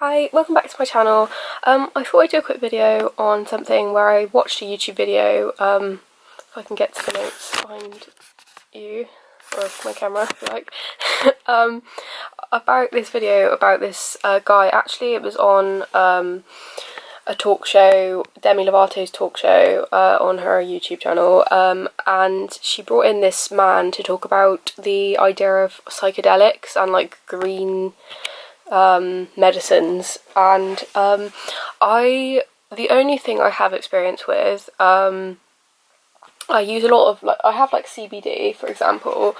Hi, welcome back to my channel. I thought I'd do a quick video on something where I watched a YouTube video, if I can get to the notes behind you, or my camera if you like, about this video about this guy. Actually it was on a talk show, Demi Lovato's talk show on her YouTube channel, and she brought in this man to talk about the idea of psychedelics and like green medicines, and the only thing I have experience with, I use a lot of, like, I have like CBD, for example.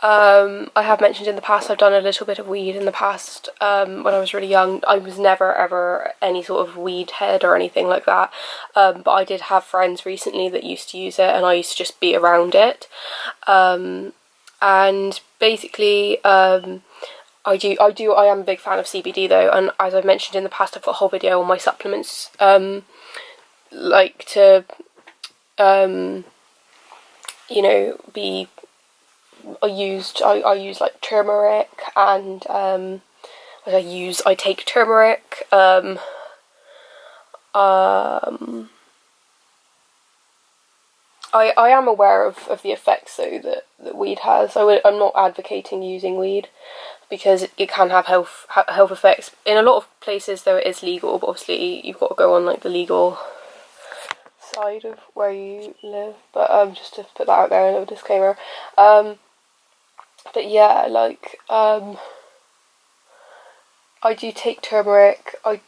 I have mentioned in the past I've done a little bit of weed in the past. When I was really young, I was never ever any sort of weed head or anything like that, but I did have friends recently that used to use it, and I used to just be around it, and basically I am a big fan of CBD though, and as I've mentioned in the past, I've got a whole video on my supplements, like to, you know, be used. I use like turmeric, and I take turmeric, I am aware of the effects though that weed has. I'm not advocating using weed, because it can have health effects. In a lot of places though it is legal, but obviously you've got to go on like the legal side of where you live, but just to put that out there, a little disclaimer. But yeah, like I do take turmeric, I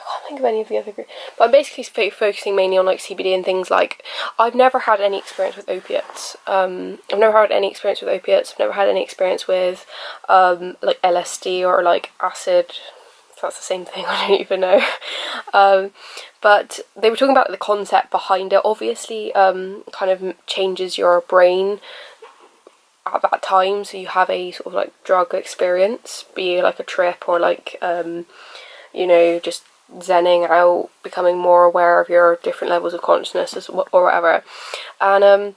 can't think of any of the other, but I'm basically focusing mainly on like CBD and things like, I've never had any experience with opiates. I've never had any experience with opiates. I've never had any experience with like LSD or like acid, if that's the same thing, I don't even know. But they were talking about the concept behind it. Obviously kind of changes your brain at that time, so you have a sort of like drug experience, be it like a trip or like you know, just zenning out, becoming more aware of your different levels of consciousness or whatever. And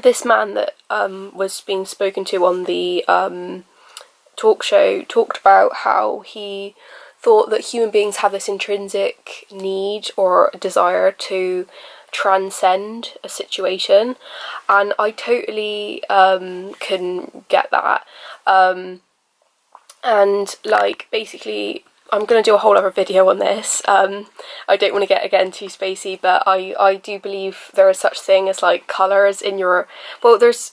this man that was being spoken to on the talk show talked about how he thought that human beings have this intrinsic need or desire to transcend a situation, and I totally can get that, and like basically I'm going to do a whole other video on this. I don't want to get again too spacey, but I do believe there is such thing as like colours in your, well, there's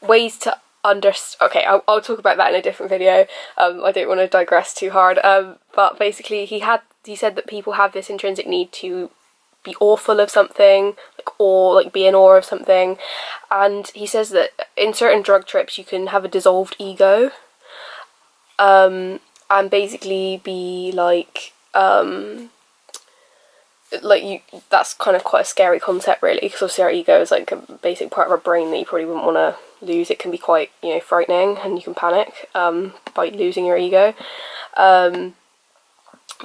ways to okay, I'll talk about that in a different video. I don't want to digress too hard, but basically he said that people have this intrinsic need to be awful of something, like be in awe of something, and he says that in certain drug trips you can have a dissolved ego, and basically be like that's kind of quite a scary concept really, because obviously our ego is like a basic part of our brain that you probably wouldn't want to lose. It can be quite, you know, frightening, and you can panic by losing your ego,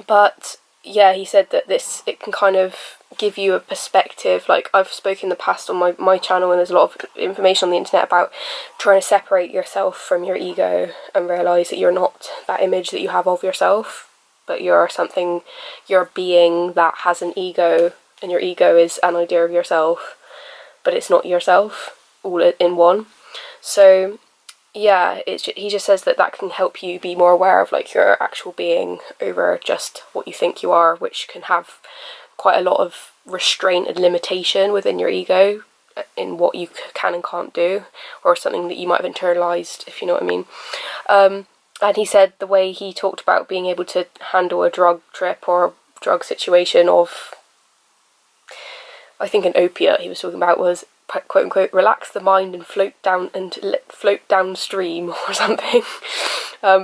but yeah, he said that it can kind of give you a perspective. Like I've spoken in the past on my channel, and there's a lot of information on the internet about trying to separate yourself from your ego and realise that you're not that image that you have of yourself, but you're something, you're a being that has an ego, and your ego is an idea of yourself, but it's not yourself all in one. So yeah, he just says that can help you be more aware of like your actual being over just what you think you are, which can have quite a lot of restraint and limitation within your ego in what you can and can't do, or something that you might have internalized, if you know what I mean. And he said the way he talked about being able to handle a drug trip or drug situation of, I think an opiate he was talking about, was quote unquote relax the mind and float downstream or something.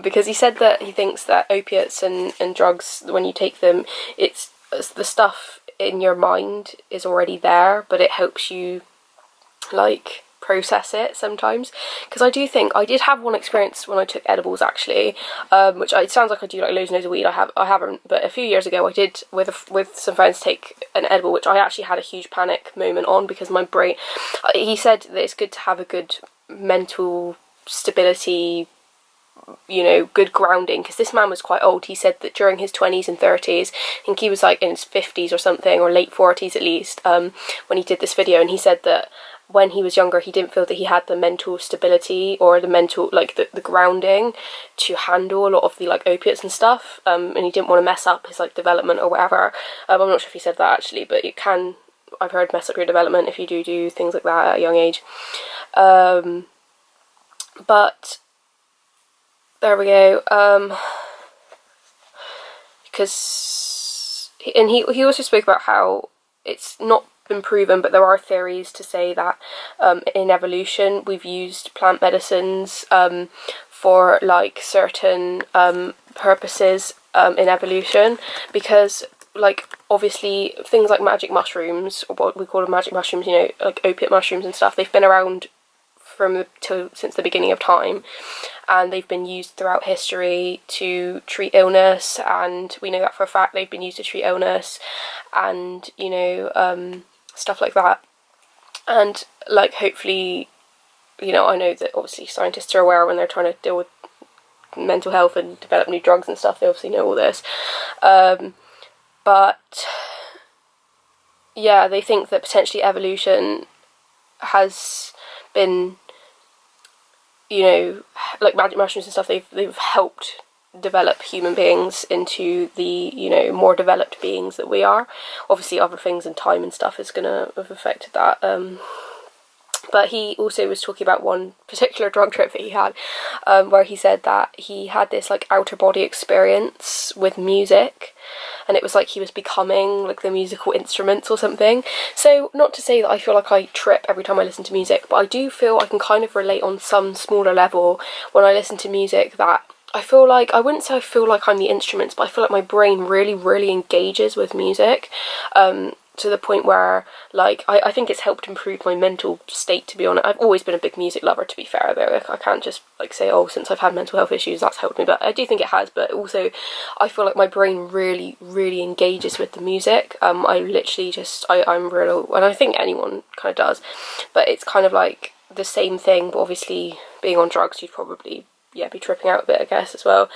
Because he said that he thinks that opiates and drugs, when you take them, it's the stuff in your mind is already there, but it helps you like process it sometimes. Because I did have one experience when I took edibles actually, which it sounds like I do like loads and loads of weed. I haven't, but a few years ago I did with some friends take an edible, which I actually had a huge panic moment on, because my brain, he said that it's good to have a good mental stability you know, good grounding, because this man was quite old. He said that during his 20s and 30s, I think he was like in his 50s or something, or late 40s at least, when he did this video, and he said that when he was younger he didn't feel that he had the mental stability or the mental, like the grounding to handle a lot of the like opiates and stuff, and he didn't want to mess up his like development or whatever. I'm not sure if he said that actually, but it can, I've heard, mess up your development if you do things like that at a young age. But there we go. Because he also spoke about how it's not been proven, but there are theories to say that in evolution we've used plant medicines for like certain purposes in evolution, because like obviously things like magic mushrooms, or what we call magic mushrooms, you know, like opiate mushrooms and stuff, they've been around since the beginning of time, and they've been used throughout history to treat illness, and we know that for a fact. They've been used to treat illness and, you know, stuff like that. And like hopefully, you know, I know that obviously scientists are aware when they're trying to deal with mental health and develop new drugs and stuff, they obviously know all this, but yeah, they think that potentially evolution has been, you know, like magic mushrooms and stuff, they've helped develop human beings into the, you know, more developed beings that we are. Obviously other things and time and stuff is gonna have affected that, but he also was talking about one particular drug trip that he had, where he said that he had this like outer body experience with music, and it was like he was becoming like the musical instruments or something. So not to say that I feel like I trip every time I listen to music, but I do feel I can kind of relate on some smaller level when I listen to music, that I feel like, I wouldn't say I feel like I'm the instruments, but I feel like my brain really engages with music, to the point where like I think it's helped improve my mental state, to be honest. I've always been a big music lover, to be fair, though. Like, I can't just like say, oh, since I've had mental health issues that's helped me, but I do think it has. But also I feel like my brain really engages with the music. I literally just I'm real, and I think anyone kind of does, but it's kind of like the same thing, but obviously being on drugs you'd probably be tripping out a bit, I guess, as well.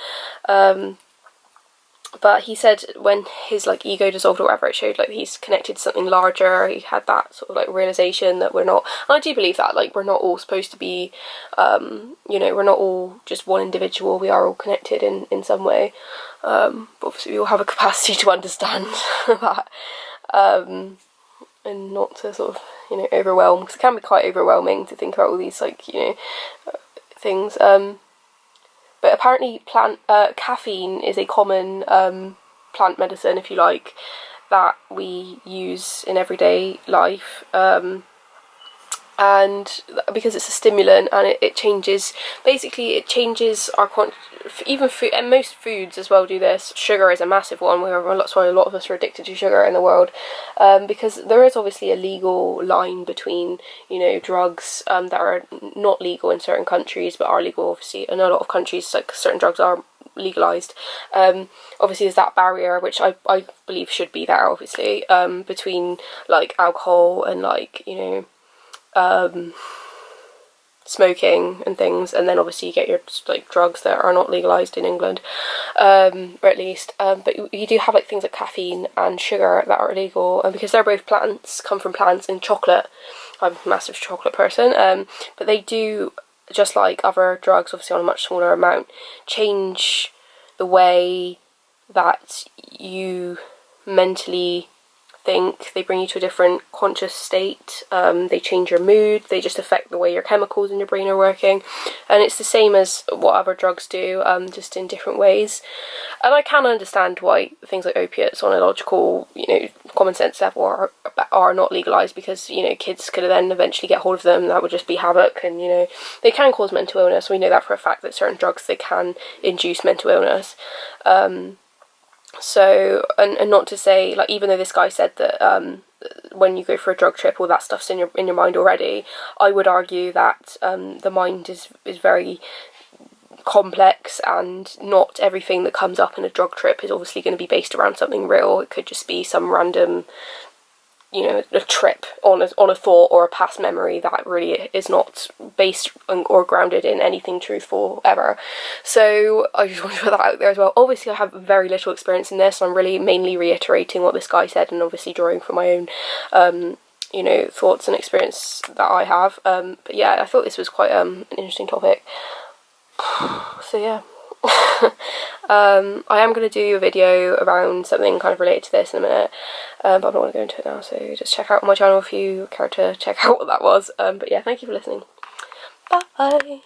But he said when his like ego dissolved or whatever, it showed like he's connected to something larger. He had that sort of like realization that we're not, and I do believe that, like, we're not all supposed to be, you know, we're not all just one individual, we are all connected in some way. But obviously we all have a capacity to understand that, and not to sort of, you know, overwhelm, because it can be quite overwhelming to think about all these, like, you know, things. But apparently caffeine is a common plant medicine, if you like, that we use in everyday life. And because it's a stimulant and it changes, basically it changes our even food, and most foods as well do this. Sugar is a massive one. That's why a lot of us are addicted to sugar in the world, because there is obviously a legal line between, you know, drugs that are not legal in certain countries but are legal obviously in a lot of countries. Like, certain drugs are legalized. Obviously there's that barrier, which I believe should be there, obviously, between like alcohol and, like, you know, smoking and things, and then obviously you get your like drugs that are not legalized in England, or at least, but you do have like things like caffeine and sugar that are illegal, and because they're both plants, come from plants, and chocolate, I'm a massive chocolate person, but they do, just like other drugs, obviously on a much smaller amount, change the way that you mentally think. They bring you to a different conscious state, they change your mood, they just affect the way your chemicals in your brain are working, and it's the same as what other drugs do, just in different ways. And I can understand why things like opiates on a logical, you know, common sense level are not legalised, because, you know, kids could then eventually get hold of them, that would just be havoc, and, you know, they can cause mental illness. We know that for a fact, that certain drugs, they can induce mental illness. So, and not to say, like, even though this guy said that when you go for a drug trip, all that stuff's in your mind already, I would argue that the mind is very complex, and not everything that comes up in a drug trip is obviously going to be based around something real. It could just be some random, you know, a trip on a thought or a past memory that really is not based or grounded in anything truthful ever. So I just want to put that out there as well. Obviously I have very little experience in this, so I'm really mainly reiterating what this guy said and obviously drawing from my own you know, thoughts and experience that I have. But yeah, I thought this was quite an interesting topic. So yeah. I am going to do a video around something kind of related to this in a minute, but I'm not going to go into it now, so just check out my channel if you care to check out what that was. But yeah, thank you for listening. Bye!